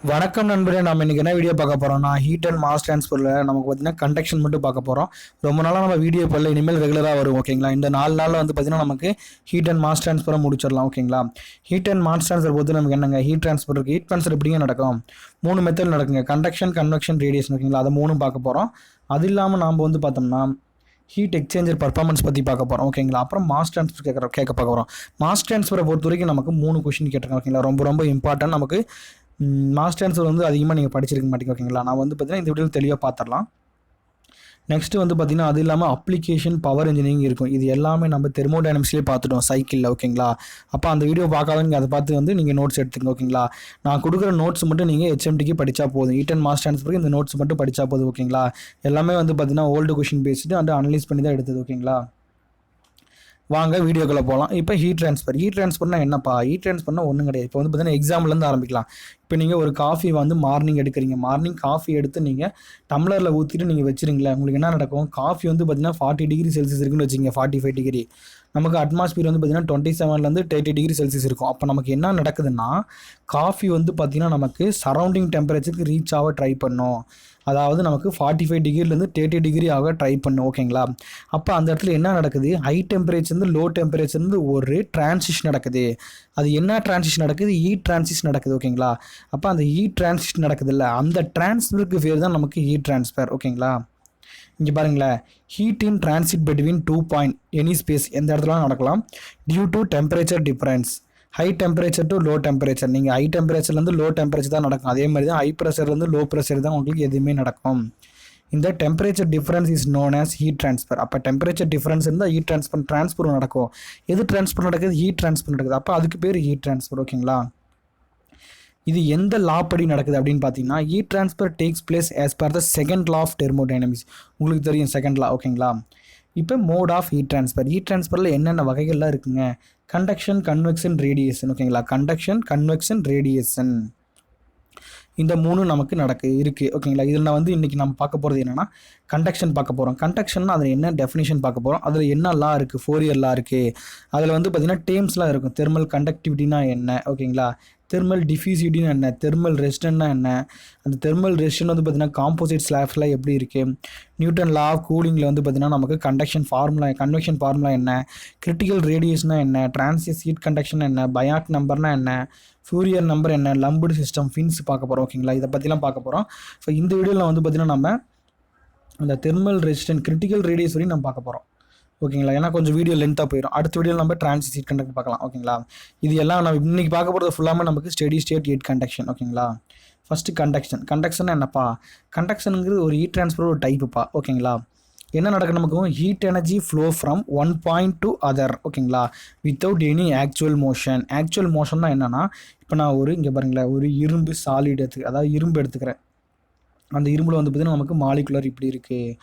வணக்கம் நண்பரே. நம்ம இன்னைக்கு என்ன வீடியோ பார்க்க போறோம்னா ஹீட் அண்ட் மாஸ் ட்ரான்ஸ்ஃபர்ல நமக்கு பார்த்தீங்கன்னா கண்டக்ஷன் மட்டும் பார்க்க போறோம். ரொம்ப நாளாக நம்ம வீடியோ போடல, இனிமேல் ரெகுலராக வரும். ஓகேங்களா, இந்த 4 நாளில் வந்து பார்த்தீங்கன்னா நமக்கு ஹீட் அண்ட் மாஸ் ட்ரான்ஸ்ஃபரை முடிச்சிடலாம். ஓகேங்களா, ஹீட் அண்ட் மாஸ் ட்ரான்ஸ்ஃபர் பொறுத்து நமக்கு என்னங்க ஹீட் ட்ரான்ஸ்ஃபர் இருக்குது. ஹீட் ட்ரான்ஸ்ஃபர் எப்படிங்க நடக்கும்? 3 மெத்தட் நடக்குங்க: கண்டக்ஷன், கன்வெக்ஷன், ரேடியேஷன். ஓகேங்களா, அதை 3 பார்க்க போகிறோம். அது இல்லாமல் நாம் வந்து பார்த்தோம்னா ஹீட் எக்ஸ்சேஞ்சர் பர்ஃபார்மன்ஸ் பற்றி பார்க்க போகிறோம். ஓகேங்களா, அப்புறம் மாஸ் ட்ரான்ஸ்ஃபர் கேட்க பார்க்க போகிறோம். மாஸ் ட்ரான்ஸ்ஃபரை பொறுத்த வரைக்கும் நமக்கு 3 கொஸ்டின் கேட்டிருக்கேன். ஓகேங்களா, ரொம்ப இம்பார்ட்டன்ட். நமக்கு மாஸ் ட்ரான்ஸ்ஃபர் வந்து அதிகமாக நீங்கள் படிச்சிருக்க மாட்டீங்க. ஓகேங்களா, நான் வந்து பார்த்தீங்கன்னா இந்த வீடியோ தெளிவாக பார்த்துடலாம். நெக்ஸ்ட்டு வந்து பார்த்தீங்கன்னா அது இல்லாமல் அப்ளிகேஷன் பவர் இன்ஜினியரிங் இருக்கும். இது எல்லாமே நம்ம தெர்மோடைனமிக்ஸ்லேயே பார்த்துட்டோம் சைக்கிளில். ஓகேங்களா, அப்போ அந்த வீடியோ பார்க்காதவங்க அதை பார்த்து வந்து நீங்கள் நோட்ஸ் எடுத்துக்கங்க. ஓகேங்களா, நான் கொடுக்குற நோட்ஸ் மட்டும் நீங்கள் ஹெச்எம்டிக்கு படித்தா போதும். ஹீட் அண்ட் மாஸ் ட்ரான்ஸ்ஃபருக்கு இந்த நோட்ஸ் மட்டும் படித்தா போதும். ஓகேங்களா, எல்லாமே வந்து பார்த்தீங்கன்னா old question based and analyse பண்ணி தான் எடுத்தது. ஓகேங்களா, வாங்க வீடியோக்குள்ளே போகலாம். இப்போ ஹீட் ட்ரான்ஸ்ஃபர்னா என்னப்பா? ஹீட் ட்ரான்ஸ்ஃபர்னா ஒன்றும் கிடையாது. இப்போ வந்து பார்த்தீங்கன்னா எக்ஸாம்பிள்லேருந்து ஆரம்பிக்கலாம். இப்போ நீங்கள் ஒரு காஃபி வந்து மார்னிங் எடுக்கிறீங்க. மார்னிங் காஃபி எடுத்து நீங்கள் டம்ளரில் ஊற்றிட்டு நீங்கள் வச்சுருங்களேன். உங்களுக்கு என்ன நடக்கும்? காஃபி வந்து பார்த்தீங்கன்னா 40 டிகிரி செல்சியஸ் இருக்குன்னு வச்சுங்க. 45 டிகிரி. நமக்கு அட்மாஸ்பியர் வந்து பார்த்தீங்கன்னா 27லேருந்து 30 டிகிரி செல்சியஸ் இருக்கும். அப்போ நமக்கு என்ன நடக்குதுன்னா, காஃபி வந்து பார்த்தீங்கன்னா நமக்கு சரௌண்டிங் டெம்பரேச்சருக்கு ரீச் ஆக ட்ரை பண்ணும். அதாவது நமக்கு 45 டிகிரிலேருந்து 30 டிகிரி ஆக ட்ரை பண்ணும். ஓகேங்களா, அப்போ அந்த இடத்துல என்ன நடக்குது? ஹை டெம்பரேச்சர்லேருந்து லோ டெம்பரேச்சர்லேருந்து ஒரு டிரான்சிஷன் நடக்குது. அது என்ன டிரான்சிஷன் நடக்குது? ஹீட் டிரான்சிஷன் நடக்குது. ஓகேங்களா, அப்போ அந்த ஹீட் டிரான்சிஷன் நடக்குது இல்லை, அந்த டிரான்ஸ்ஃபருக்கு பேர் தான் நமக்கு ஹீட் ட்ரான்ஸ்ஃபர். ஓகேங்களா, இங்கே பாருங்களேன், heat in transit between 2 point any space எந்த இடத்துல நடக்கலாம் due to temperature difference. High temperature to low temperature. நீங்கள் ஹை டெம்பரேச்சர்லேருந்து லோ டெம்பரேச்சர் தான் நடக்கும். அதே மாதிரி தான் ஹை ப்ரெஷர்லேருந்து லோ ப்ரெஷர் தான் உங்களுக்கு எதுவுமே நடக்கும். இந்த temperature difference is known as heat transfer. அப்போ டெம்பரேச்சர் டிஃபரன்ஸ் இருந்தால் ஹீட் ட்ரான்ஸ்ஃபர் நடக்கும். எது ட்ரான்ஸ்ஃபர் நடக்குது? ஹீட் ட்ரான்ஸ்ஃபர் நடக்குது. அப்போ அதுக்கு பேர் ஹீட் ட்ரான்ஸ்ஃபர். ஓகேங்களா, இது எந்த லா படி நடக்குது அப்படின்னு பார்த்தீங்கன்னா, heat transfer takes place as per the second law of thermodynamics. உங்களுக்கு தெரியும் செகண்ட் லா. ஓகேங்களா, இப்போ mode of heat transfer. Heat ட்ரான்ஸ்ஃபரில் என்னென்ன வகைகள்லாம் இருக்குங்க? Conduction, convection, radiation. ஓகேங்களா, கண்டக்ஷன், கன்வெக்ஷன், ரேடியேஷன், இந்த 3 நமக்கு இருக்குது. ஓகேங்களா, இதில் நான் வந்து இன்றைக்கி நம்ம பார்க்க போகிறது என்னென்னா கண்டக்ஷன் பார்க்க போகிறோம். கண்டக்ஷன்னா அதில் என்ன டெஃபினேஷன் பார்க்க போகிறோம். அதில் என்ன லா இருக்குது? 4 இயர் லா இருக்குது. அதில் வந்து பார்த்திங்கன்னா டேர்ம்ஸ்லாம் இருக்கும். தெர்மல் கண்டக்டிவிட்டினா என்ன? ஓகேங்களா, தெர்மல் டிஃப்யூசிவிட்டின்னு என்ன? தெர்மல் ரெசிஸ்டன்ட்னா என்ன? அந்த தெர்மல் ரெசிஸ்டன்ட் வந்து பார்த்திங்கன்னா காம்போசிட் ஸ்லாப்ஸில் எப்படி இருக்குது? நியூட்டன் லா ஆஃப் கூலிங்கில் வந்து பார்த்திங்கன்னா நமக்கு கண்டக்ஷன் ஃபார்முலா என்ன? கிரிட்டிக்கல் ரேடியேஷனா என்ன? டிரான்சியஸ் ஹீட் கண்டக்ஷன் என்ன? பயாட் நம்பர்னா என்ன? ஃபூரியர் நம்பர் என்ன? லம்புடு சிஸ்டம், ஃபின்ஸ் பார்க்க போகிறோம். ஓகேங்களா, இதை பற்றிலாம் பார்க்க போகிறோம். ஸோ இந்த வீடியோவில் வந்து பார்த்திங்கன்னா நம்ம அந்த தெர்மல் ரெசிஸ்டன்ட், கிரிட்டிக்கல் ரேடியஸ் வரையும் நம்ம பார்க்க போகிறோம். ஓகேங்களா, ஏன்னா கொஞ்சம் வீடியோ லென்த்தாக போயிடும். அடுத்த வீடியோவில் நம்ம டிரான்சிட் ஹீட் கண்டக்ட் பார்க்கலாம். ஓகேங்களா, இது எல்லாம் நம்ம இன்றைக்கி பார்க்க போகிறது ஃபுல்லாமல் நமக்கு ஸ்டெடி ஸ்டேட் ஹீட் கண்டக்ஷன். ஓகேங்களா, ஃபஸ்ட்டு கண்டக்ஷன் என்னப்பா? கண்டக்ஷனுங்கிறது ஒரு ஹீட் ட்ரான்ஸ்ஃபர் ஒரு டைப்புப்பா. ஓகேங்களா, என்ன நடக்கும்? நமக்கு heat energy flow from one point to other. ஓகேங்களா, வித்தவுட் எனி ஆக்சுவல் மோஷன்னா என்னென்னா, இப்போ நான் இங்கே பாருங்களேன், ஒரு இரும்பு சாலிட் அதாவது இரும்பு எடுத்துக்கிறேன். அந்த இரும்பில் வந்து பார்த்திங்கன்னா நமக்கு மாலிகுலர் இப்படி இருக்குது.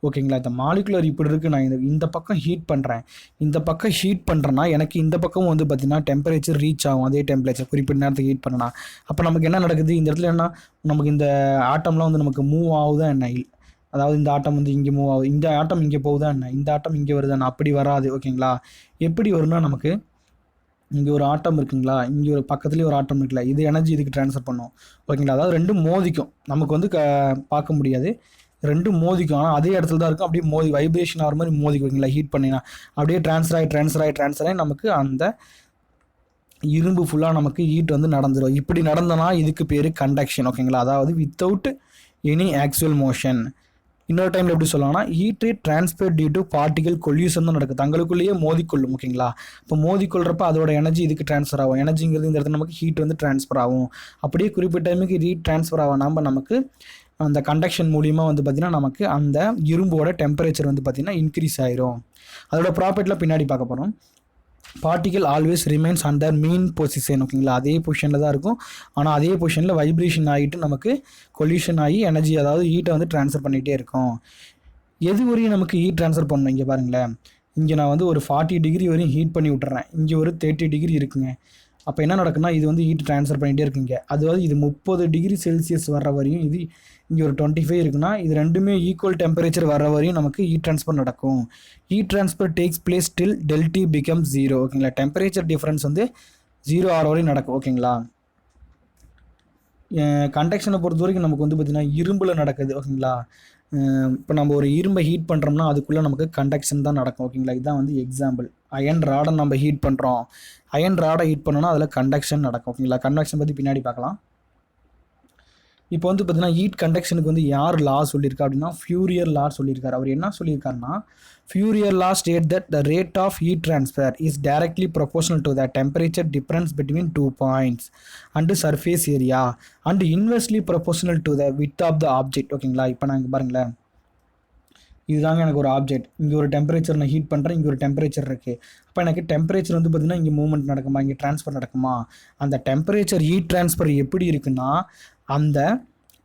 ஓகேங்களா, இந்த மாலிகுலர் இப்படி இருக்குது. நான் இந்த பக்கம் ஹீட் பண்ணுறேன்னா எனக்கு இந்த பக்கம் வந்து பார்த்திங்கன்னா டெம்பரேச்சர் ரீச் ஆகும். அதே டெம்பரேச்சர் குறிப்பிட்ட நேரத்துக்கு ஹீட் பண்ணனா அப்போ நமக்கு என்ன நடக்குது? இந்த இடத்துல என்ன நமக்கு இந்த ஆட்டம்லாம் வந்து நமக்கு மூவ் ஆகுதா என்ன? அதாவது இந்த ஆட்டம் வந்து இங்கே மூவ் ஆகுது, இந்த ஆட்டம் இங்கே போகுதா என்ன? இந்த ஆட்டம் இங்கே வருதா? அப்படி வராது. ஓகேங்களா, எப்படி வரும்னா நமக்கு இங்கே ஒரு ஆட்டம் இருக்குங்களா, இங்கே ஒரு பக்கத்துலேயே ஒரு ஆட்டம் இருக்குல்ல, இது எனர்ஜி இதுக்கு ட்ரான்ஸ்ஃபர் பண்ணும். ஓகேங்களா, அதாவது ரெண்டும் மோதிக்கும். நமக்கு வந்து பார்க்க முடியாது, ரெண்டும் மோதிக்கும். ஆனால் அதே இடத்துல தான் இருக்கும். அப்படியே வைப்ரேஷன் ஆகிற மாதிரி மோதிக்கும். ஓகேங்களா, ஹீட் பண்ணினா அப்படியே ட்ரான்ஸ்ஃபர் ஆகி நமக்கு அந்த இரும்பு ஃபுல்லாக நமக்கு ஹீட் வந்து நடந்துடும். இப்படி நடந்தனா இதுக்கு பேர் கண்டக்ஷன். ஓகேங்களா, அதாவது வித்தவுட் எனி ஆக்சுவல் மோஷன். இன்னொரு டைமில் எப்படி சொல்லலாம்னா heat rate transfer due to particle collision தான் நடக்குது. தங்களுக்குள்ளேயே மோதிக்கொள்ளும். ஓகேங்களா, இப்போ மோதிக்கொள்கிறப்ப அதோட எனர்ஜி இதுக்கு ட்ரான்ஸ்ஃபர் ஆகும். எனர்ஜிங்கிறது இந்த இடத்துல நமக்கு ஹீட் வந்து ட்ரான்ஸ்ஃபர் ஆகும். அப்படியே குறிப்பிட்ட டைமுக்கு ஹீட் ட்ரான்ஸ்ஃபர் ஆகாமல் நமக்கு அந்த கண்டக்ஷன் மூலியமாக வந்து பார்த்திங்கன்னா நமக்கு அந்த இரும்போட டெம்பரேச்சர் வந்து பார்த்திங்கன்னா இன்க்ரீஸ் ஆயிரும். அதோட ப்ராப்பர்ட்டியில் பின்னாடி பார்க்க போகிறோம். பார்ட்டிகல் ஆல்வேஸ் ரிமைன்ஸ் அண்டர் மீன் பொசிஷன். ஓகேங்களா, அதே பொசிஷனில் தான் இருக்கும். ஆனால் அதே பொசிஷனில் வைப்ரேஷன் ஆகிட்டு நமக்கு கொல்யூஷன் ஆகி எனர்ஜி, அதாவது ஹீட்டை வந்து ட்ரான்ஸ்ஃபர் பண்ணிகிட்டே இருக்கும். எது வரையும் நமக்கு ஹீட் ட்ரான்ஸ்ஃபர் பண்ணணும்? இங்கே பாருங்களேன், இங்கே நான் வந்து ஒரு 40 டிகிரி வரையும் ஹீட் பண்ணி விட்டுறேன். இங்கே ஒரு 30 டிகிரி இருக்குங்க. அப்போ என்ன நடக்குன்னா இது வந்து ஹீட் ட்ரான்ஸ்ஃபர் பண்ணிகிட்டே இருக்குங்க. அதாவது இது 30 டிகிரி செல்சியஸ் வர்ற வரையும், இது இங்கே ஒரு 25 இருக்குன்னா இது ரெண்டுமே ஈக்குவல் டெம்பரேச்சர் வர்ற வரையும் நமக்கு ஹீட் ட்ரான்ஸ்ஃபர் நடக்கும். ஹீட் ட்ரான்ஸ்ஃபர் டேக்ஸ் பிளேஸ் டில் டெல்டி பிகம் 0. ஓகேங்களா, டெம்பரேச்சர் டிஃப்ரென்ஸ் வந்து 0 ஆகிற வரையும் நடக்கும். ஓகேங்களா, கண்டக்ஷனை பொறுத்த வரைக்கும் நமக்கு வந்து பார்த்திங்கன்னா இரும்பில் நடக்குது ஓகேங்களா. இப்போ நம்ம ஒரு இரும்பை ஹீட் பண்ணுறோம்னா அதுக்குள்ளே நமக்கு கண்டக்ஷன் தான் நடக்கும் ஓகேங்களா. இதுதான் வந்து எக்ஸாம்பிள். அயன் ராடை நம்ம ஹீட் பண்ணுறோம், அயன் ராடை ஹீட் பண்ணோன்னா அதில் கண்டக்ஷன் நடக்கும் ஓகேங்களா. கண்டக்ஷன் பற்றி பின்னாடி பார்க்கலாம். இப்போ வந்து பார்த்தீங்கன்னா ஹீட் கண்டக்ஷனுக்கு வந்து யார் லா சொல்லியிருக்கா அப்படின்னா ஃபியூரியர் லா சொல்லியிருக்காரு. அவர் என்ன சொல்லியிருக்காருன்னா Fourier law state that the rate of heat transfer is directly proportional to the temperature difference between 2 points and surface area and inversely proportional to the width of the object ஓகேங்களா. இப்போ நாங்கள் பாருங்களேன், இதுதாங்க எனக்கு ஒரு ஆப்ஜெக்ட், இங்கே ஒரு temperature நான் ஹீட் பண்ணுறேன், இங்கே ஒரு டெம்பரேச்சர் இருக்குது. அப்போ எனக்கு டெம்பரேச்சர் வந்து பார்த்திங்கன்னா இங்கே மூவ்மெண்ட் நடக்குமா, இங்கே ட்ரான்ஸ்ஃபர் நடக்குமா. அந்த டெம்பரேச்சர் ஹீட் ட்ரான்ஸ்ஃபர் எப்படி இருக்குன்னா அந்த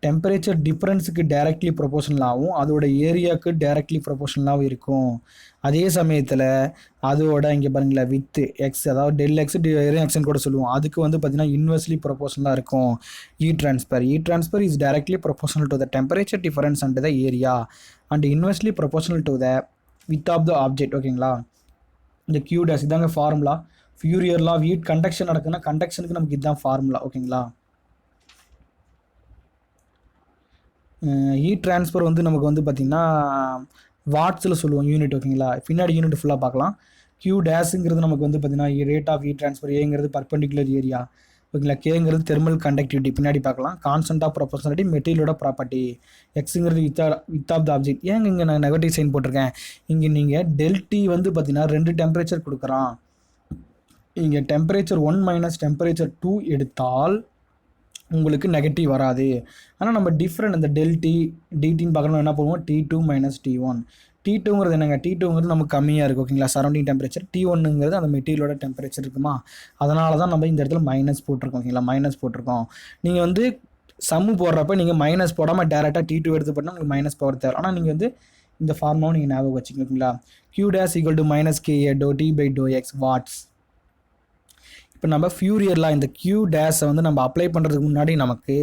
டெம்பரேச்சர் டிஃப்ரென்ஸுக்கு டைரக்ட்லி ப்ரொபோஷனலாகவும் அதோட ஏரியாவுக்கு டைரக்ட்லி ப்ரொபோஷனலாகவும் இருக்கும். அதே சமயத்தில் அதோட இங்கே பாருங்களேன் வித்து எக்ஸ், அதாவது டெல் எக்ஸ் எக்ஸ்ன்னு கூட சொல்லுவோம், அதுக்கு வந்து பார்த்திங்கன்னா இன்வெர்ஸ்லி ப்ரொபோஷனலாக இருக்கும் heat transfer. Heat transfer is directly proportional to the temperature difference and the area and inversely proportional to the width of the object ஓகேங்களா. இந்த கியூ டேஸ் இதாங்க formula. Fourier law heat conduction நடக்குதுன்னா கண்டக்ஷனுக்கு நமக்கு இதுதான் formula ஓகேங்களா. Heat transfer வந்து நமக்கு வந்து பார்த்திங்கன்னா வாட்ஸில் சொல்லுவோம் யூனிட் ஓகேங்களா. பின்னாடி யூனிட் ஃபுல்லாக பார்க்கலாம். கியூ டேஸுங்கிறது நமக்கு வந்து பார்த்திங்கன்னா ரேட் ஆஃப் ஹீட் ட்ரான்ஸ்ஃபர், ஏங்கிறது பர்பெண்டிகுலர் ஏரியா ஓகேங்களா, கேங்கிறது தெர்மல் கண்டக்டிவிட்டி பின்னாடி பார்க்கலாம், கான்ஸ்டன்ட் ஆஃப் ப்ரொபோஷனாலிட்டி மெட்டீரியலோட ப்ராப்பர்ட்டி, எக்ஸுங்கிறது வித் ஆஃப் த ஆப்ஜெக்ட். ஏங்க இங்கே நான் நெகட்டிவ் சைன் போட்டிருக்கேன், இங்கே நீங்கள் டெல்டி வந்து பார்த்திங்கன்னா 2 டெம்பரேச்சர் கொடுக்குறான். இங்கே டெம்பரேச்சர் 1 மைனஸ் டெம்பரேச்சர் 2 எடுத்தால் உங்களுக்கு நெகட்டிவ் வராது. ஆனால் நம்ம டிஃப்ரெண்ட் இந்த டெல்டி டிடின்னு பார்க்கணும் என்ன பண்ணுவோம், T2 மைனஸ் T1. T2ங்கிறது என்னங்க, T2ங்கிறது நமக்கு கம்மியாக இருக்குது ஓகேங்களா சரௌண்டிங் டெம்பரேச்சர். T1ங்கிறது அந்த மெட்டீரியலோட டெம்பரேச்சர் இருக்குமா, அதனால தான் நம்ம இந்த இடத்துல மைனஸ் போட்டிருக்கோம் ஓகேங்களா. மைனஸ் போட்டிருக்கோம். நீங்கள் வந்து சம்மு போடுறப்ப நீங்கள் மைனஸ் போடாமல் டேரெக்டாக T2 எடுத்து போட்டால் உங்களுக்கு மைனஸ் போட தேவை. ஆனால் நீங்கள் வந்து இந்த ஃபார்முலாவும் நீங்கள் ஞாபகம் வச்சுக்கோங்க ஓகேங்களா. Q dash equal to minus KA dou T by dou X watts. இப்போ நம்ம ஃபியூரியர்லாம் இந்த கியூ டேஸை வந்து நம்ம அப்ளை பண்ணுறதுக்கு முன்னாடி நமக்கு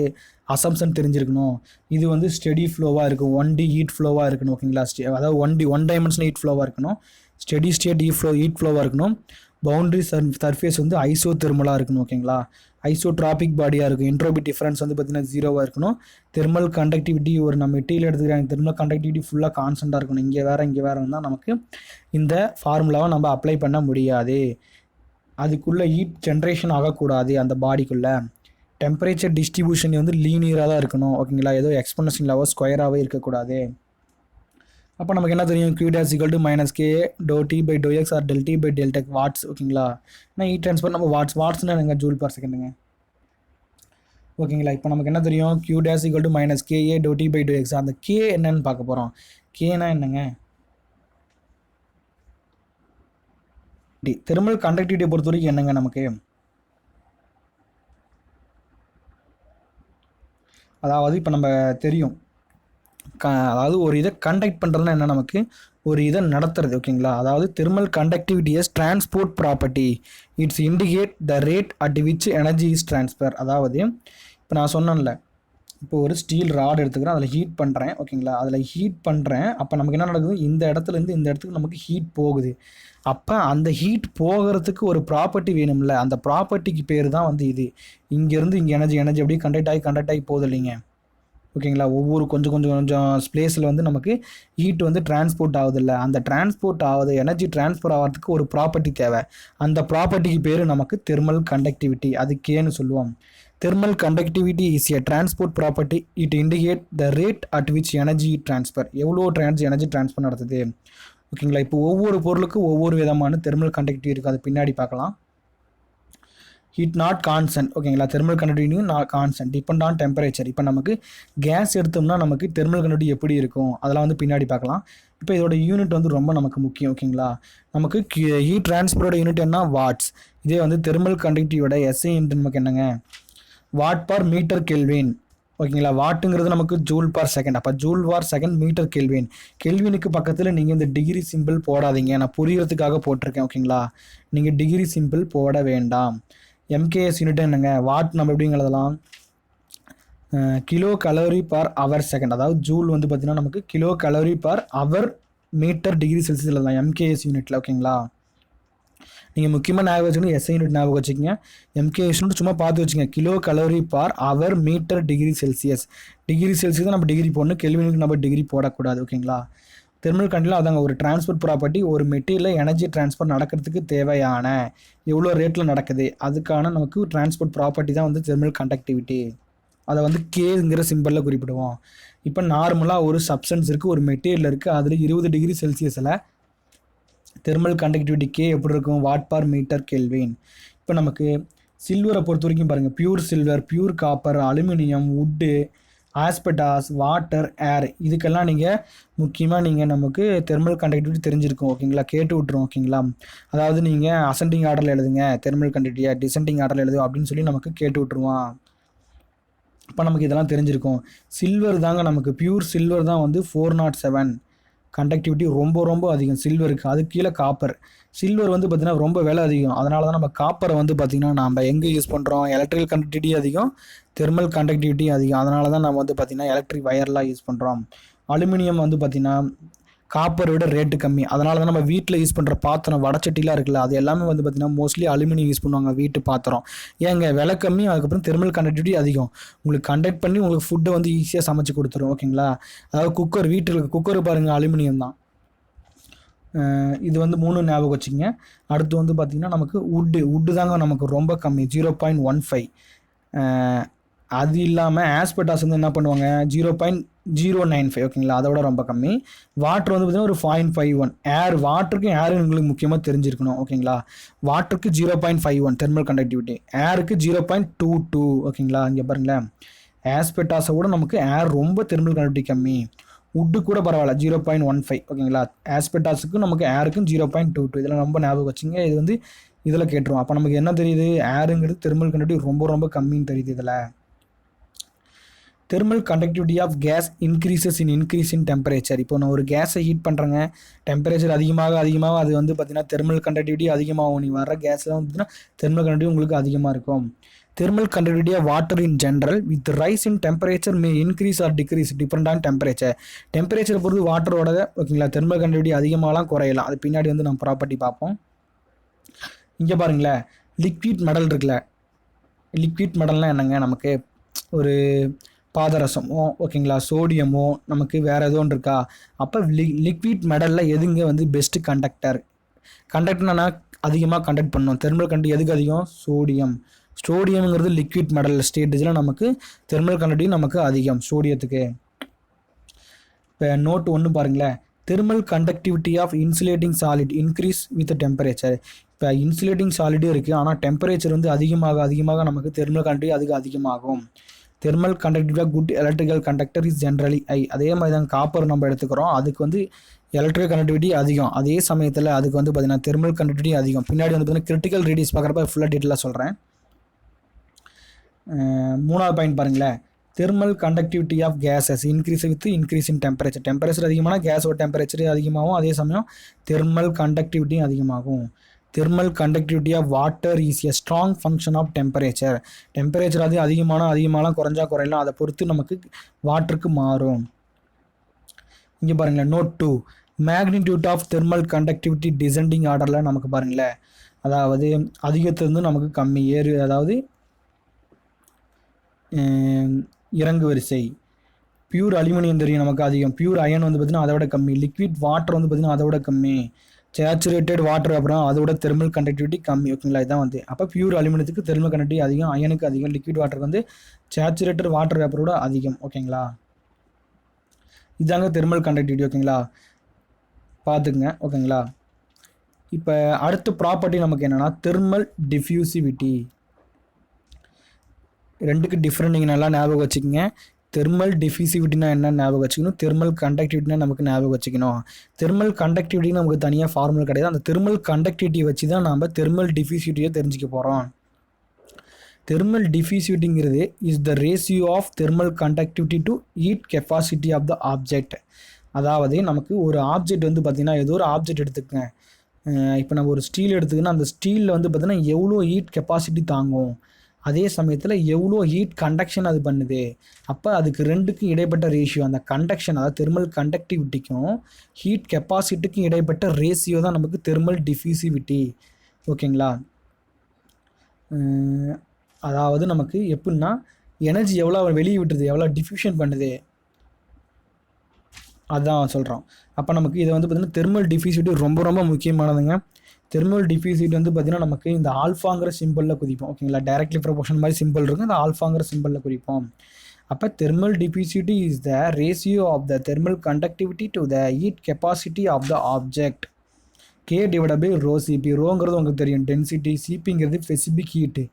அசம்ஷன் தெரிஞ்சிருக்கணும். இது வந்து ஸ்டெடி ஃப்ளோவாக இருக்கும், 1D ஹீட் ஃப்ளோவாக இருக்கணும் ஓகேங்களா. அதாவது 1 டைமென்ஷனல் ஹீட் ஃப்ளோவாக இருக்கணும், ஸ்டெடி ஸ்டேட் ஹீட் ஃப்ளோவாக இருக்கணும். பவுண்டரி சர்ஃபேஸ் வந்து ஐசோ தெர்மலாக இருக்கணும் ஓகேங்களா. ஐசோட்ராபிக் பாடியாக இருக்கும். என்ட்ரோபி டிஃபரன்ஸ் வந்து பார்த்திங்கன்னா 0வாக இருக்கணும். தெர்மல் கண்டக்டிவிட்டி ஒரு நம்ம மெட்டீரியல் எடுத்துக்கிறாங்க, தெர்மல் கண்டக்டிவிட்டி ஃபுல்லாக கான்ஸ்டண்ட்டாக இருக்கணும். இங்கே வேறு இருந்தால் நமக்கு இந்த ஃபார்முலாவை நம்ம அப்ளை பண்ண முடியாது. அதுக்குள்ளே ஹீட் ஜென்ரேஷன் ஆகக்கூடாது. அந்த பாடிக்குள்ளே டெம்பரேச்சர் டிஸ்ட்ரிபியூஷன் வந்து லீனியராக தான் இருக்கணும் ஓகேங்களா. ஏதோ எக்ஸ்போனன்ஷியலாவோ ஸ்கொயராகவே இருக்கக்கூடாது. அப்போ நமக்கு என்ன தெரியும், Q dash equal to minus K dou T by dou X or del T by del T watts ஓகேங்களா. ஏன்னா ஹீட் ட்ரான்ஸ்ஃபர் நம்ம வாட்ஸ்னால் என்னங்க, ஜூல் பர் செகண்டுங்க ஓகேங்களா. இப்போ நமக்கு என்ன தெரியும், Q dash equal to minus KA dou T by dou X. அந்த K என்னன்னு பார்க்க போகிறோம். Kனா என்னங்க, தெர்மல் கண்டக்டிவிட்டியை பொறுத்த வரைக்கும் என்னங்க நமக்கு, அதாவது இப்போ நம்ம தெரியும் அதாவது ஒரு இதை கண்டக்ட் பண்ணுறதுனா என்ன, நமக்கு ஒரு இதை நடத்துறது ஓகேங்களா. அதாவது thermal conductivity is transport property, it's indicate the rate at which energy is transfer. அதாவது இப்போ நான் சொன்னேன்ல, இப்போ ஒரு ஸ்டீல் ராட் எடுத்துக்கிறேன், அதில் ஹீட் பண்ணுறேன் ஓகேங்களா. அதில் ஹீட் பண்ணுறேன், அப்போ நமக்கு என்ன நடக்குது, இந்த இடத்துலேருந்து இந்த இடத்துக்கு நமக்கு ஹீட் போகுது. அப்போ அந்த ஹீட் போகிறதுக்கு ஒரு ப்ராப்பர்ட்டி வேணும்ல, அந்த ப்ராப்பர்ட்டிக்கு பேர் தான் வந்து இது. இங்கேருந்து இங்கே எனர்ஜி அப்படியே கண்டக்ட் ஆகி போகுது இல்லைங்க ஓகேங்களா. ஒவ்வொரு கொஞ்சம் ஸ்பேஸில் வந்து நமக்கு ஹீட் வந்து டிரான்ஸ்போர்ட் ஆகுதில்ல, அந்த டிரான்ஸ்போர்ட் ஆகுது எனர்ஜி டிரான்ஸ்ஃபர் ஆகிறதுக்கு ஒரு ப்ராப்பர்ட்டி தேவை. அந்த ப்ராப்பர்ட்டிக்கு பேர் நமக்கு தெர்மல் கண்டக்டிவிட்டி, அது கேன்னு சொல்லுவோம். Thermal conductivity is a transport property, it indicate the rate at which energy transfer, எவ்வளோ எனர்ஜி டிரான்ஸ்ஃபர் நடத்துது ஓகேங்களா. இப்போ ஒவ்வொரு பொருளுக்கும் ஒவ்வொரு விதமான தெர்மல் கண்டக்டிவிட்டி இருக்குது, அது பின்னாடி பார்க்கலாம். ஹீட் நாட் கான்ஸ்டன்ட் ஓகேங்களா. Thermal conductivity not constant, depend on temperature. இப்போ நமக்கு கேஸ் எடுத்தோம்னா நமக்கு தெர்மல் கண்டக்டிவிட்டி எப்படி இருக்கும் அதெல்லாம் வந்து பின்னாடி பார்க்கலாம். இப்போ இதோட யூனிட் வந்து ரொம்ப நமக்கு முக்கியம் ஓகேங்களா. நமக்கு ஹீட் ட்ரான்ஸ்ஃபரோட யூனிட் என்ன, வாட்ஸ். இதே வந்து தெர்மல் கண்டக்டிவிட்டியோட எஸ்ஐ யூனிட் நமக்கு என்னங்க, வாட் பர் மீட்டர் கெல்வின் ஓகேங்களா. வாட்டுங்கிறது நமக்கு ஜூல் பர் செகண்ட், அப்போ joule per second metre kelvin. கெல்வினுக்கு பக்கத்தில் நீங்கள் இந்த டிகிரி சிம்பிள் போடாதீங்க, நான் புரியறதுக்காக போட்டிருக்கேன் ஓகேங்களா. நீங்கள் டிகிரி சிம்பிள் போட வேண்டாம். MKS யூனிட் என்னங்க, வாட் நம்ம எப்படிங்க எழுதலாம், kilo calorie per hour second. அதாவது ஜூல் வந்து பார்த்தீங்கன்னா நமக்கு kilo calorie per hour metre degree Celsius எழுதலாம் MKS யூனிட்டில் ஓகேங்களா. நீங்கள் முக்கியமாக ஞாபகம் வச்சுக்கணும், எஸ்ஐ யூனிட் ஞாபகம் வச்சுக்கோங்க. எம்கேஎஸ் யூனிட் சும்மா பார்த்து வச்சுங்க. Kilo calorie per hour metre degree Celsius. Degree Celsius தான் நம்ம டிகிரி போடணும், கெல்வினுக்கு நம்ம டிகிரி போடக்கூடாது. ஓகேங்களா? தெர்மல் கண்டில் அதாங்க ஒரு டிரான்ஸ்போர்ட் ப்ராப்பர்ட்டி. ஒரு மெட்டீரியலில் எனர்ஜி டிரான்ஸ்ஃபர் நடக்கிறதுக்கு தேவையான எவ்வளோ ரேட்டில் நடக்குது அதுக்கான நமக்கு டிரான்ஸ்போர்ட் ப்ராப்பர்ட்டி தான் வந்து தெர்மல் கண்டக்டிவிட்டி. அதை வந்து கேங்கிற சிம்பிளில் குறிப்பிடுவோம். இப்போ நார்மலாக ஒரு சப்ஸ்டன்ஸ் இருக்குது, ஒரு மெட்டீரியல் இருக்குது, அதில் 20 டிகிரி செல்சியஸில் தெர்மல் கண்டக்டிவிட்டி கே எப்படி இருக்கும்? Watt per metre kelvin. இப்போ நமக்கு சில்வரை பொறுத்த வரைக்கும் பாருங்கள், pure silver, pure copper, aluminium, wood, asbestos, water, air, இதுக்கெல்லாம் நீங்கள் முக்கியமாக நீங்கள் நமக்கு தெர்மல் கண்டக்டிவிட்டி தெரிஞ்சிருக்கும். ஓகேங்களா? கேட்டு விட்டுரும். ஓகேங்களா? அதாவது நீங்கள் அசெண்டிங் ஆர்டரில் எழுதுங்க தெர்மல் கண்டக்டிவிட்டியை, டிசெண்டிங் ஆர்டரில் எழுது அப்படின்னு சொல்லி நமக்கு கேட்டு விட்டுருவான். இப்போ நமக்கு இதெல்லாம் தெரிஞ்சிருக்கும். சில்வர் தாங்க நமக்கு, பியூர் சில்வர் தான் வந்து 407 கண்டக்டிவிட்டி ரொம்ப ரொம்ப அதிகம் சில்வருக்கு. அது கீழே காப்பர். சில்வர் வந்து பார்த்திங்கன்னா ரொம்ப விலை அதிகம். அதனால தான் நம்ம காப்பரை வந்து பார்த்திங்கன்னா நம்ம எங்கே யூஸ் பண்ணுறோம்? எலக்ட்ரிக்கல் கண்டக்டிவிட்டி அதிகம், தெர்மல் கண்டக்டிவிட்டி அதிகம். அதனால தான் நம்ம வந்து பார்த்திங்கன்னா எலக்ட்ரிக் வயர்லாம் யூஸ் பண்ணுறோம். அலுமினியம் வந்து பார்த்திங்கன்னா காப்பரை விட ரேட்டு கம்மி. அதனால தான் நம்ம வீட்டில் யூஸ் பண்ணுற பாத்திரம், வடச்சட்டிலாம் இருக்குல்ல, அது எல்லாமே வந்து பார்த்திங்கன்னா மோஸ்ட்லி அலுமினியம் யூஸ் பண்ணுவாங்க வீட்டு பாத்திரம். ஏங்க விலை கம்மி, அதுக்கப்புறம் தெர்மல் கண்டக்டிவிட்டி அதிகம். உங்களுக்கு கண்டக்ட் பண்ணி உங்களுக்கு ஃபுட்டை வந்து ஈஸியாக சமைச்சு கொடுத்துரும். ஓகேங்களா? அதாவது குக்கர், வீட்டில் இருக்க குக்கர் பாருங்கள் அலுமினியம் தான். இது வந்து 3 ஞாபகம் வச்சுங்க. அடுத்து வந்து பார்த்திங்கன்னா நமக்கு வுட்டு தாங்க நமக்கு ரொம்ப கம்மி, 0.15. அது இல்லாமல் ஆஸ்பெட்டாஸ் வந்து என்ன பண்ணுவாங்க? 0.095. ஓகேங்களா? அதோட ரொம்ப கம்மி. வாட்டர் வந்து பார்த்திங்கன்னா ஒரு 0.51. ஏர், வாட்டருக்கு ஏர் உங்களுக்கு முக்கியமாக தெரிஞ்சிருக்கணும். ஓகேங்களா? வாட்டருக்கு 0.51 தெர்மல் கண்டக்டிவிட்டி, ஏருக்கு 0.22. ஓகேங்களா? இங்கே பாருங்களேன், ஆஸ்பெட்டாஸை கூட நமக்கு ஏர் ரொம்ப தெர்மல் கண்டக்டிவிட்டி கம்மி. வுட்டு கூட பரவாயில்ல 0.15. ஓகேங்களா? ஆஸ்பெட்டாஸுக்கும் நமக்கு ஏருக்கும் 0.22. இதெல்லாம் ரொம்ப ஞாபகம் வச்சுங்க. இது வந்து இதில் கேட்டுரும். அப்போ நமக்கு என்ன தெரியுது? ஏருங்கிறது தெர்மல் கண்டக்டிவிட்டி ரொம்ப ரொம்ப கம்மின்னு தெரியுது. இதில் thermal conductivity of gas increases in temperature. இப்போ நான் ஒரு கேஸை ஹீட் பண்ணுறேங்க, டெம்பரேச்சர் அதிகமாக அது வந்து பார்த்திங்கன்னா தெர்மல் கண்டக்டிவிட்டி அதிகமாகும். நீ வர கேஸில் வந்து பார்த்திங்கன்னா தெர்மல் கண்டக்டிவிட்டி உங்களுக்கு அதிகமாக இருக்கும். Thermal conductivity of water in general with rise in temperature may increase or decrease depend on temperature. டெம்பரேச்சரை பொறுத்து வாட்டரோட ஓகேங்களா தெர்மல் கண்டக்டிவிட்டி அதிகமாகலாம் குறையலாம். அது பின்னாடி வந்து நம்ம ப்ராப்பர்ட்டி பார்ப்போம். இங்கே பாருங்களேன், லிக்விட் மெடல் இருக்குல்ல, லிக்விட் மெடல்னால் என்னங்க? நமக்கு ஒரு பாதரசமோ ஓகேங்களா, சோடியமோ, நமக்கு வேறு எதுவும் இருக்கா? அப்போ லிக்விட் மெடலில் எதுங்க வந்து பெஸ்ட்டு கண்டக்டர்னா அதிகமாக கண்டக்ட் பண்ணணும். தெர்மல் கண்டக்டிவிட்டி எதுக்கு அதிகம்? சோடியம்ங்கிறது லிக்விட் மெடல் ஸ்டேட்டேஜில் நமக்கு தெர்மல் கண்டக்டிவிட்டி நமக்கு அதிகம் சோடியத்துக்கு. இப்போ நோட் 1 பாருங்களேன், thermal conductivity of insulating solid increase with temperature. இப்போ இன்சுலேட்டிங் சாலிடே இருக்குது, ஆனால் டெம்பரேச்சர் வந்து அதிகமாக நமக்கு தெர்மல் கண்டக்டிவிட்டி அதுக்கு அதிகமாகும். Thermal conductivity of good electrical conductor is generally ஐ. அதே மாதிரி தான் காப்பர் நம்ம எடுத்துக்கிறோம், அதுக்கு வந்து எலக்ட்ரிக்கல் கண்டக்டிவிட்டி அதிகம். அதே சமயத்தில் அதுக்கு வந்து பார்த்திங்கன்னா தெர்மல் கண்டக்டிவிட்டி அதிகம். பின்னாடி வந்து பார்த்திங்கன்னா கிரிட்டிக்கல் ரேடியஸ் பார்க்குறப்ப ஃபுல்லாக டீட்டெயிலாக சொல்கிறேன். 3வது பாயிண்ட் பாருங்களேன், thermal conductivity of gases increase in temperature. Temperature அதிகமான கேஸோட டெம்பரேச்சர் அதிகமாகும், அதே சமயம் தெர்மல் கண்டக்டிவிட்டியும் அதிகமாகும். Thermal conductivity of water is a strong function of temperature. Temperature அதிகமாகலாம் குறையலாம், அதை பொறுத்து நமக்கு வாட்டருக்கு மாறும். இங்கே பாருங்களேன், note 2 magnitude of thermal conductivity descending ஆர்டரில் நமக்கு பாருங்களேன், அதாவது அதிகத்திலிருந்து நமக்கு கம்மி அதாவது இறங்கு வரிசை. பியூர் அலுமினியம் தெரியும் நமக்கு அதிகம், பியூர் அயன் வந்து பார்த்திங்கன்னா அதை விட கம்மி, லிக்விட் வாட்டர் வந்து பார்த்திங்கன்னா அதை விட கம்மி, சேச்சுரேட்டட் வாட்டர் அப்புறம் அதோட தெர்மல் கண்டக்டிவிட்டி கம்மி. ஓகேங்களா? இதான் வந்து அப்போ பியூர் அலுமினியத்துக்கு தெர்மல் கண்டக்டிவிட்டி அதிகம், அயனுக்கு அதிகம், லிக்விட் வாட்டருக்கு வந்து சேச்சுரேட்டட் வாட்டர் வேப்பரோட அதிகம். ஓகேங்களா? இதாங்க தெர்மல் கண்டக்டிவிட்டி. ஓகேங்களா? பார்த்துக்குங்க. ஓகேங்களா? இப்போ அடுத்த ப்ராப்பர்ட்டி நமக்கு என்னென்னா தெர்மல் டிஃப்யூசிவிட்டி. ரெண்டுக்கு டிஃப்ரெண்ட் நீங்கள் நல்லா ஞாபகம் வச்சுக்கோங்க. தெர்மல் டிஃப்யூசிவிட்டினா என்ன ஞாபகம் வச்சுக்கணும், தெர்மல் கண்டக்டிவிட்டினா நமக்கு ஞாபகம் வச்சுக்கணும். தெர்மல் கண்டக்டிவிட்டி நமக்கு தனியாக ஃபார்முலா கிடையாது, அந்த தெர்மல் கண்டக்டிவிட்டி வச்சு தான் நம்ம தெர்மல் டிஃப்யூசிவிட்டியை தெரிஞ்சுக்க போகிறோம். தெர்மல் டிஃப்யூசிவிட்டிங்கிறது is the ratio of thermal conductivity to heat capacity of the object. அதாவது நமக்கு ஒரு ஆப்ஜெக்ட் வந்து பார்த்திங்கன்னா ஏதோ ஒரு ஆப்ஜெக்ட் எடுத்துக்கங்க. இப்போ நம்ம ஒரு ஸ்டீல் எடுத்துக்கினா அந்த ஸ்டீலில் வந்து பார்த்திங்கன்னா எவ்வளோ ஹீட் கெப்பாசிட்டி தாங்கும், அதே சமயத்தில் எவ்வளோ ஹீட் கண்டக்ஷன் அது பண்ணுது. அப்போ அதுக்கு ரெண்டுக்கும் இடைப்பட்ட ரேஷியோ, அந்த கண்டக்ஷன் அதாவது தெர்மல் கண்டக்டிவிட்டிக்கும் ஹீட் கெப்பாசிட்டிக்கும் இடைப்பட்ட ரேஷியோ தான் நமக்கு தெர்மல் டிஃப்யூசிவிட்டி. ஓகேங்களா. அதாவது நமக்கு எப்படின்னா எனர்ஜி எவ்வளோ வெளியே விட்டுருது, எவ்வளோ டிஃப்யூஷன் பண்ணுது, அதுதான் சொல்கிறோம். அப்போ நமக்கு இதை வந்து பார்த்திங்கன்னா தெர்மல் டிஃபியூசிட்டி ரொம்ப ரொம்ப முக்கியமானதுங்க. தெர்மல் டிஃபியூசிட்டி வந்து பார்த்திங்கன்னா நமக்கு இந்த ஆல்ஃபாங்கிற சிம்பிளில் குறிப்போம். ஓகேங்களா. டைரக்ட்லி ப்ரொபோர்ஷன் மாதிரி சிம்பிள் இருக்கும், இந்த ஆல்ஃபாங்கிற சிம்பிளில் குறிப்போம். அப்போ thermal diffusivity is the ratio of the thermal conductivity to the heat capacity of the object. K divide by rho CP. ரோங்கிறது உங்களுக்கு தெரியும் டென்சிட்டி, சிபிங்கிறது ஸ்பெசிபிக் ஹீட்டு.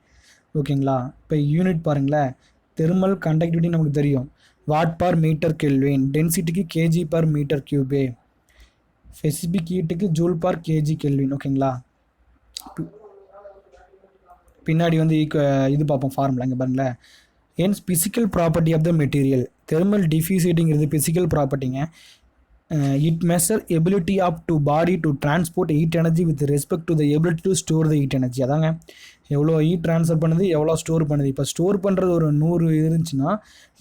ஓகேங்களா. இப்போ யூனிட் பாருங்களேன், தெர்மல் கண்டக்டிவிட்டி நமக்கு தெரியும் வாட் பர் மீட்டர் கெல்வின், டென்சிட்டிக்கு kg per metre கியூபே, ஸ்பெசிபிக் ஹீட்டுக்கு ஜூல் பர் கேஜி கெல்வின். ஓகேங்களா. பின்னாடி வந்து இது பார்ப்போம் ஃபார்முலா. இங்கே பாருங்களேன், hence physical property of the material. Thermal டிஃபியூசிட்டிங்கிறது பிசிக்கல் ப்ராப்பர்ட்டிங்க. It measure ability of to body to transport heat energy with respect to the ability to store the heat energy. அதாங்க எவ்வளோ ஹீட் ட்ரான்ஸ்ஃபர் பண்ணுது, எவ்வளோ store பண்ணுது. இப்போ store பண்ணுறது ஒரு 100 இருந்துச்சுன்னா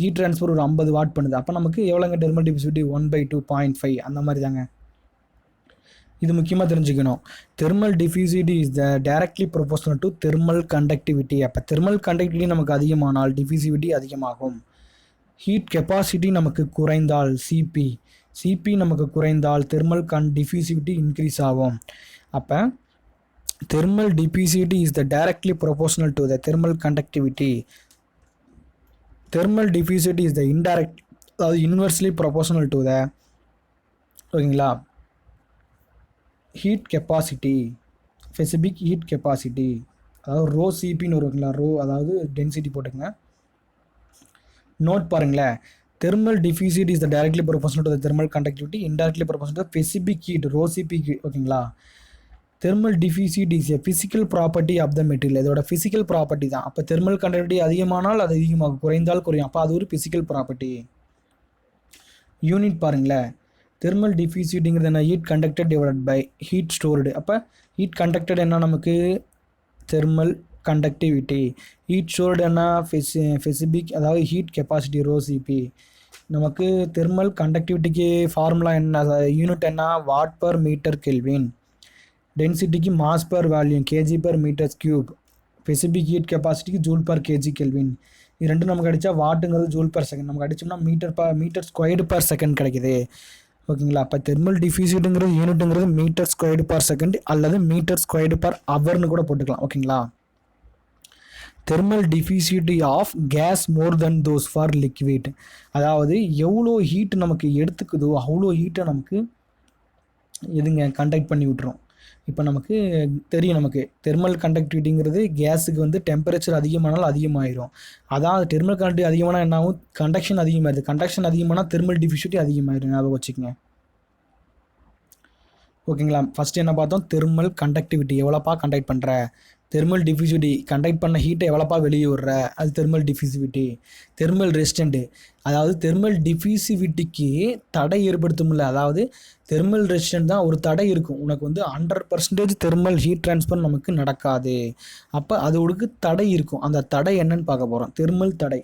ஹீட் ட்ரான்ஸ்ஃபர் ஒரு 50 வாட் பண்ணுது. அப்போ நமக்கு எவ்வளோங்க தெர்மல் டிஃபியூசிட்டி 1/2 0.5 அந்த மாதிரி தாங்க. இது முக்கியமாக தெரிஞ்சுக்கணும். Thermal diffusivity is the directly proportional to thermal conductivity. அப்போ தெர்மல் கண்டக்டிவிட்டி நமக்கு அதிகமானால் டிஃபியூசிவிட்டி அதிகமாகும். ஹீட் கெப்பாசிட்டி நமக்கு குறைந்தால் சிபி நமக்கு குறைந்தால் தெர்மல் டிஃபியூசிவிட்டி இன்க்ரீஸ் ஆகும். அப்போ thermal diffusivity is the directly proportional to the thermal conductivity. Thermal diffusivity is the indirect, அதாவது இன்வெர்ஸ்லி ப்ரொபோர்ஷனல் டு த, ஓகேங்களா, heat capacity, specific heat capacity. அதாவது ரோ சிபின்னு வருங்களா, ரோ அதாவது டென்சிட்டி போட்டுங்க. நோட் பாருங்களேன், thermal diffusivity is the directly proportional to the thermal conductivity, indirectly proportional to specific heat rho CP. ஓகேங்களா. Thermal diffusivity is a physical property of the material. இதோட physical property தான். அப்போ thermal conductivity அதிகமானால் அது அதிகமாகும், குறைந்தால் குறையும். அப்போ அது ஒரு ஃபிசிக்கல் ப்ராப்பர்ட்டி. யூனிட் பாருங்களேன், தெர்மல் டிஃபியூசிட்டிங்கிறது என்ன, heat conducted divided by heat stored. அப்போ ஹீட் கண்டக்டட் என்ன நமக்கு தெர்மல் கண்டக்டிவிட்டி, ஹீட் ஸ்டோர்டு என்ன ஸ்பெசிபிக், அதாவது ஹீட் கெப்பாசிட்டி ரோ சிபி. நமக்கு தெர்மல் கண்டக்டிவிட்டிக்கு ஃபார்முலா என்ன, யூனிட் என்ன, வாட் பர் மீட்டர் கெல்வின், டென்சிட்டிக்கு mass per volume kg per metres cube, specific heat கெப்பாசிட்டிக்கு ஜூல் பர் கேஜி கெல்வின். இது ரெண்டும் நமக்கு அடித்தா வாட்டுங்கிறது ஜூல் பர் செகண்ட், நமக்கு அடிச்சோம்னா மீட்டர் ஸ்கொயர்டு பர் செகண்ட் கிடைக்குது. ஓகேங்களா. அப்போ தெர்மல் டிஃபியூசிட்டிங்கிறது யூனிட்டுங்கிறது மீட்டர் ஸ்கொயர்டு பர் செகண்ட் அல்லது மீட்டர் ஸ்கொயர்டு பர் ஹவர்னு கூட போட்டுக்கலாம். ஓகேங்களா. Thermal diffusivity of gas more than those for liquid. அதாவது எவ்வளோ ஹீட் நமக்கு எடுத்துக்குதோ அவ்வளோ ஹீட்டை நமக்கு எதுங்க கண்டக்ட் பண்ணி விட்டுரும். இப்போ நமக்கு தெரியும், நமக்கு தெர்மல் கண்டக்டிவிட்டிங்கிறது கேஸுக்கு வந்து டெம்பரேச்சர் அதிகமானாலும் அதிகமாகிடும். அதான் தெர்மல் கண்டக்டிவிட்டி அதிகமானால் என்ன ஆகும், கண்டக்ஷன் அதிகமாகிடுது. கண்டக்ஷன் அதிகமானால் தெர்மல் டிஃபியூசிட்டி அதிகமாகிடும், ஞாபகம் வச்சுக்கோங்க. ஓகேங்களா. ஃபஸ்ட்டு என்ன பார்த்தோம், தெர்மல் கண்டக்டிவிட்டி எவ்வளோப்பா கண்டக்ட் பண்ணுற, தெர்மல் டிஃபியூசிட்டி கண்டக்ட் பண்ண ஹீட்டை எவ்வளோப்பா வெளியே விடுற, அது தெர்மல் டிஃபியூசிவிட்டி. தெர்மல் ரெசிஸ்டன்ட், அதாவது தெர்மல் டிஃபியூசிவிட்டிக்கு தடை ஏற்படுத்தும்ல, அதாவது தெர்மல் ரெசிஸ்டன்ட் தான் ஒரு தடை இருக்கும். உனக்கு வந்து 100% தெர்மல் ஹீட் ட்ரான்ஸ்ஃபர் நமக்கு நடக்காது. அப்போ அதோடுக்கு தடை இருக்கும். அந்த தடை என்னன்னு பார்க்க போகிறோம், தெர்மல் தடை.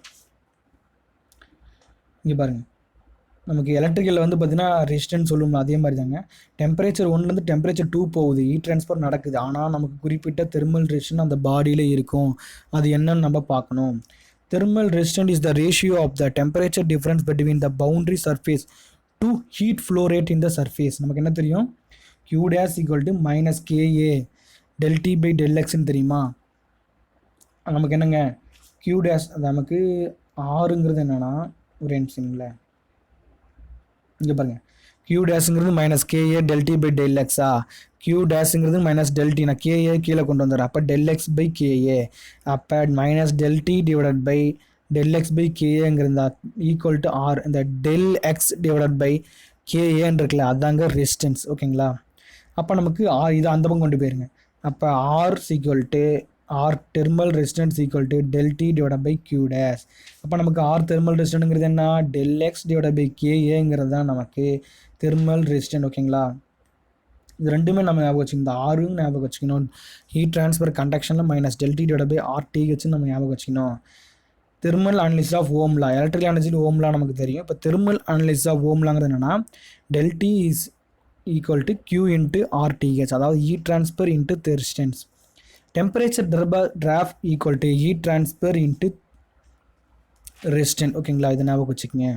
இங்கே பாருங்கள், நமக்கு எலக்ட்ரிக்கலில் வந்து பார்த்திங்கன்னா ரெசிஸ்டன்ஸ் சொல்லுவோம், அதே மாதிரி தாங்க. டெம்பரேச்சர் 1லேருந்து டெம்பரேச்சர் 2 போகுது, ஹீட் ட்ரான்ஸ்ஃபர் நடக்குது. ஆனால் நமக்கு குறிப்பிட்ட தெர்மல் ரெசிஸ்டன்ஸ் அந்த பாடியில் இருக்கும். அது என்னன்னு நம்ம பார்க்கணும். Thermal resistance is the ratio of the temperature difference between the boundary surface to heat flow rate in the surface. நமக்கு என்ன தெரியும், Q dash equal to minus KA del T by del Xன்னு தெரியுமா. நமக்கு என்னங்க Q dash, நமக்கு ஆறுங்கிறது என்னென்னா ஒரு நிமிஷங்கள இங்கே பாருங்கள், Q டேஷுங்கிறது minus KA del T by del Xஆ, Q டேஷுங்கிறது மைனஸ் del T, நான் KA கீழே கொண்டு வந்துடுறேன். அப்போ del X by KA, அப்போ minus del T divided by del X by KAங்கிறதா ஈக்குவல் டு R. இந்த del X டிவைடட் பை KAன்னு இருக்குல்ல, அதாங்க ரெசிஸ்டன்ஸ். ஓகேங்களா. அப்போ நமக்கு இது அந்த பக்கம் கொண்டு போயிருங்க. அப்போ R equal to R thermal resistance equal to del T divided by Q dash. அப்போ நமக்கு R தெர்மல் ரெசிஸ்டன்ட்ங்கிறது என்ன, del X டிவைடட் பை KAங்கிறது தான் நமக்கு தெர்மல் ரெசிஸ்டன்ட். ஓகேங்களா. இது ரெண்டுமே நம்ம ஞாபகம் வச்சுக்கணும், இந்த ஆறும் ஞாபகம் வச்சுக்கணும். ஹீட் ட்ரான்ஸ்ஃபர் கண்டக்ஷனில் minus del T divided by RTH நம்ம ஞாபகம் வச்சுக்கணும். தெர்மல் அனலிசிஸ் ஆஃப் ஓம்லா, எலக்ட்ரிக்கல் அனலிசிஸ் ஓம்லா நமக்கு தெரியும். இப்போ தெர்மல் அனலிசிஸ் ஆஃப் ஓம்லாங்கிறது என்னென்னா del T is equal to Q into RTH, அதாவது heat transfer into resistance. Temperature draft equal to heat transfer into resistant. ஓகேங்களா, இதை ஞாபகம் வச்சுக்கோங்க.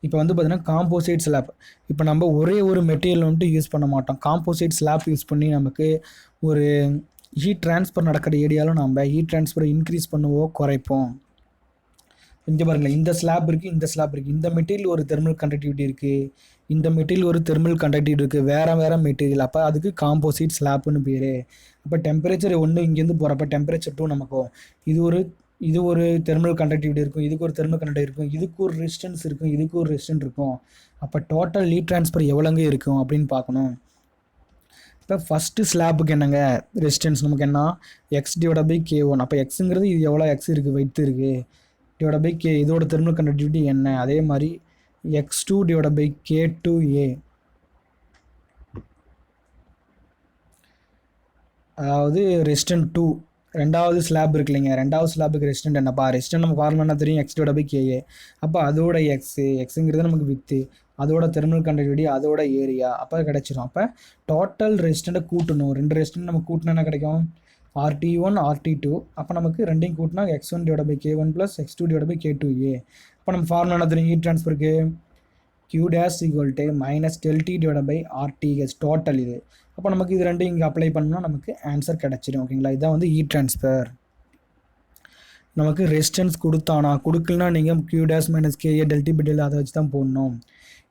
இப்போ வந்து பார்த்தீங்கன்னா காம்போசைட் ஸ்லாப். இப்போ நம்ம ஒரே ஒரு மெட்டீரியல் வந்துட்டு யூஸ் பண்ண மாட்டோம். காம்போசைட் ஸ்லாப் யூஸ் பண்ணி நமக்கு ஒரு ஹீட் ட்ரான்ஸ்ஃபர் நடக்கிற ஏரியாவில் நம்ம ஹீட் ட்ரான்ஸ்ஃபரை இன்க்ரீஸ் பண்ணுவோம், குறைப்போம். இங்கே பாருங்களேன், இந்த ஸ்லாப் இருக்குது, இந்த ஸ்லாப் இருக்குது. இந்த மெட்டீரியல் ஒரு தெர்மல் கண்டக்டிவிட்டி இருக்குது, இந்த மெட்டீரியல் ஒரு தெர்மல் கண்டக்டிவிட்டி இருக்குது, வேறு மெட்டீரியல். அப்போ அதுக்கு காம்போசைட் ஸ்லாப்னு பேர். அப்போ டெம்பரேச்சர் 1 இங்கேருந்து போகிறப்ப டெம்பரேச்சர் 2 நமக்கும் இது ஒரு தெர்மல் கண்டக்டிவிட்டி இருக்கும், இதுக்கு ஒரு தெர்மல் கண்டக்டிவிட்டி இருக்கும், இதுக்கு ஒரு ரெசிஸ்டன்ஸ் இருக்கும், இதுக்கு ஒரு ரெசிஸ்டன்ட் இருக்கும். அப்போ டோட்டல் ஹீட் ட்ரான்ஸ்ஃபர் எவ்வளோங்க இருக்கும் அப்படின்னு பார்க்கணும். இப்போ ஃபஸ்ட்டு ஸ்லாப்புக்கு என்னங்க ரெசிஸ்டன்ஸ் நமக்கு என்ன, x/k1. அப்போ எக்ஸுங்கிறது இது எவ்வளோ எக்ஸ் இருக்குது, வெயிட் இருக்குது, /k இதோட தெர்மல் கண்டக்டிவிட்டி என்ன. அதே மாதிரி x2/k2a, அதாவது ரெசிஸ்டன்ட் 2. ரெண்டாவது ஸ்லாப் இருக்கு இல்லைங்க, ரெண்டாவது ஸ்லாப்புக்கு ரெசிஸ்டன்ட் என்னப்பா, ரெசிஸ்டன்ட் நம்ம ஃபார்முலா என்ன தெரியும், x/ka. அப்போ அதோட எக்ஸுங்கிறது நமக்கு வித்து, அதோட தெர்மல் கண்டக்டிவிட்டி, அதோட ஏரியா. அப்போ கிடச்சிரும். அப்போ டோட்டல் ரெசிஸ்டண்ட்டை கூட்டணும். 2 ரெசிஸ்டன்ட் நம்ம கூட்டினா என்ன கிடைக்கும், RT1 RT2. அப்போ நமக்கு ரெண்டையும் கூட்டினா x1/k1 + x2/k2a. அப்போ நம்ம ஃபார்முலா என்ன தெரியும் heat ட்ரான்ஸ்ஃபருக்கு, Q dash equal to minus del T divided by RTH total இது. அப்போ நமக்கு இது ரெண்டும் இங்கே அப்ளை பண்ணால் நமக்கு ஆன்சர் கிடச்சிடும். ஓகேங்களா, இதான் வந்து ஹீட் ட்ரான்ஸ்ஃபர். நமக்கு ரெசிஸ்டன்ஸ் கொடுக்கலனா நீங்கள் Q dash minus KA del T by del அதை வச்சு தான் போடணும்.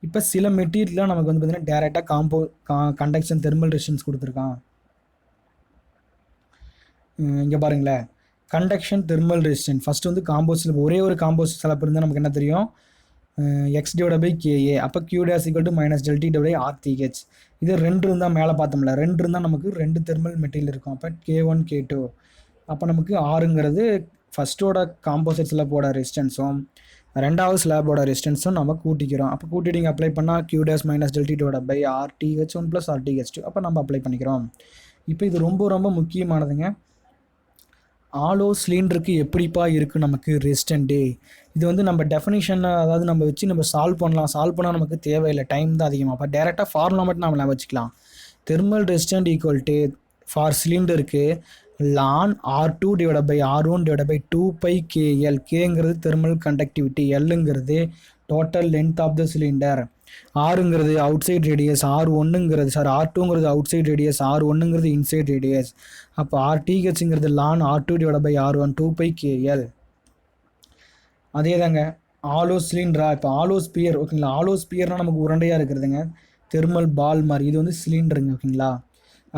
இப்போ சில மெட்டீரியல்லாம் நமக்கு வந்து பார்த்தீங்கன்னா டேரெக்டாக கண்டக்ஷன் தெர்மல் ரெசிஸ்டன்ஸ் கொடுத்துருக்கான். இங்கே பாருங்களேன், கண்டக்ஷன் தெர்மல் ரெசிஸ்டன்ஸ். ஃபஸ்ட்டு வந்து காம்போசிட், ஒரே ஒரு காம்போசிட் ஸ்லாப் இருந்தால் நமக்கு என்ன தெரியும், x/ka. அப்போ Q dash equal to minus del T divided by RTH. இது 2 இருந்தால் மேலே பார்த்தோம்ல, 2 இருந்தால் நமக்கு 2 தெர்மல் மெட்டீரியல் இருக்கும். அப்போ K1 K2. அப்போ நமக்கு ஆறுங்கிறது ஃபஸ்ட்டோட காம்போசிட் ஸ்லாப்போட ரெசிஸ்டன்ஸும் ரெண்டாவது ஸ்லாப்போட ரெசிஸ்டன்ஸும் நம்ம கூட்டிக்கிறோம். அப்போ கூட்டிட்டு அப்ளை பண்ணால் Q dash minus del T divided by RTH1 + RTH2. அப்போ நம்ம அப்ளை பண்ணிக்கிறோம். இப்போ இது ரொம்ப ரொம்ப முக்கியமானதுங்க. ஆலோ சிலிண்டருக்கு எப்படிப்பா இருக்குது நமக்கு ரெசிஸ்டண்ட்டு. இது வந்து நம்ம டெஃபினிஷன், அதாவது நம்ம வச்சு நம்ம சால்வ் பண்ணால் நமக்கு தேவையில்லை, டைம் தான் அதிகமாக. அப்போ டேரெக்டாக ஃபார்முலா மட்டும் நம்ம வச்சுக்கலாம். Thermal resistant equal to for சிலிண்டருக்கு ln R2/R1/2πkL. கேங்கிறது தெர்மல் கண்டக்டிவிட்டி, எல்லுங்கிறது total length of the cylinder, ஆறுங்கிறது அவுட் சைட் ரேடியஸ், R2ங்கிறது அவுட் சைட் ரேடியஸ், R1ங்கிறது இன்சைட் ரேடியஸ். அப்போ RTHங்கிறது ln R2/R1 2πkL. அதே தாங்க ஆலோ சிலிண்டரா. இப்போ ஆலோ ஸ்பியர். ஓகேங்களா, ஆலோ ஸ்பியர்னால் நமக்கு உருண்டையாக இருக்கிறதுங்க, தெர்மல் பால் மாதிரி. இது வந்து சிலிண்டருங்க. ஓகேங்களா,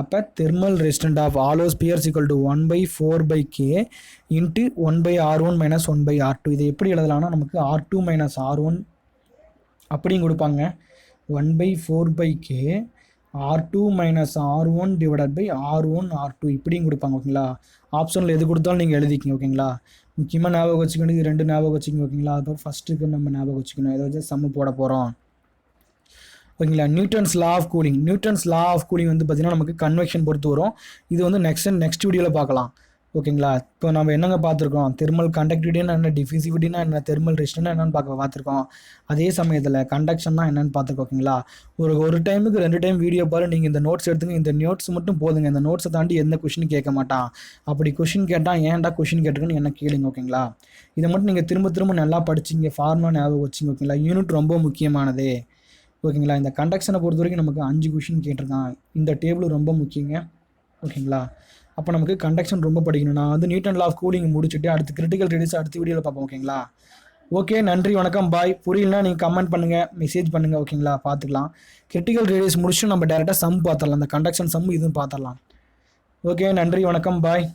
அப்போ thermal resistant of hollow spheres equal to 1/4/k into 1/R1 - 1/R2. இதை எப்படி எழுதலாம்னா நமக்கு R2 - R1 அப்படியும் கொடுப்பாங்க. 1/4/k R2 - R1 divided by R1 R2 இப்படியும் கொடுப்பாங்க. ஓகேங்களா, ஆப்ஷனில் எது கொடுத்தாலும் நீங்கள் எழுதிக்கிங்க. ஓகேங்களா, முக்கியமாக ஞாபகம் வச்சுக்கணும், இது 2 ஞாபகம் வச்சுக்கணும். ஓகேங்களா, அதுக்கப்புறம் ஃபஸ்ட்டுக்கு நம்ம ஞாபகம் வச்சுக்கணும், இதை வச்சு சம்மு போட போகிறோம். ஓகேங்களா, Newton's law of cooling. Newton's law of cooling வந்து பார்த்திங்கன்னா நமக்கு கன்வெக்ஷன் பொறுத்து வரும். இது வந்து நெக்ஸ்ட் வீடியோவில் பார்க்கலாம். ஓகேங்களா, இப்போ நம்ம என்னங்க பார்த்துருக்கோம், தெர்மல் கண்டக்டிவிட்டினா என்ன, டிஃபிசிவிட்டினா என்ன, தெர்மல் ரெசிஸ்டன்ட்னா என்னென்னு பார்த்துருக்கோம். அதே சமயத்தில் கண்டக்ஷன்னா என்னென்னு பார்த்துருக்கோம். ஓகேங்களா, ஒரு டைமுக்கு 2 டைம் வீடியோ பாரு, நீங்கள் இந்த நோட்ஸ் எடுத்துங்க. இந்த நோட்ஸ் மட்டும் போதுங்க, இந்த நோட்ஸை தாண்டி எந்த கொஷின் கேட்க மாட்டான். அப்படி கொஷின் கேட்டால் ஏன்டா கொஷின் கேட்டுருக்குன்னு என்ன கேளுங்க. ஓகேங்களா, இதை மட்டும் நீங்கள் திரும்ப நல்லா படிச்சிங்க, ஃபார்முலா ஞாபகம் வச்சுங்க. ஓகேங்களா, யூனிட் ரொம்ப முக்கியமானது. ஓகேங்களா, இந்த கண்டக்ஷனை பொறுத்த வரைக்கும் நமக்கு 5 கொஷின் கேட்டிருக்கான். இந்த டேபிள் ரொம்ப முக்கியங்க. ஓகேங்களா, அப்போ நமக்கு கண்டக்ஷன் ரொம்ப படிக்கணும். நான் வந்து நியூட்டன் லா ஆஃப் கூலிங் முடிச்சுட்டு அடுத்து கிரிட்டிக்கல் ரேடியஸ் அடுத்த வீடியோவில் பார்ப்போம். ஓகேங்களா, ஓகே, நன்றி, வணக்கம், பாய். புரியலனா நீங்கள் கமெண்ட் பண்ணுங்கள், மெசேஜ் பண்ணுங்கள். ஓகேங்களா, பார்த்துக்கலாம். கிரிட்டிக்கல் ரேடியஸ் முடிச்சுட்டு நம்ம டேரெக்டாக சம் பார்த்துடலாம், அந்த கண்டக்ஷன் சம் இதுவும் பார்த்துடலாம். ஓகே, நன்றி, வணக்கம், பாய்.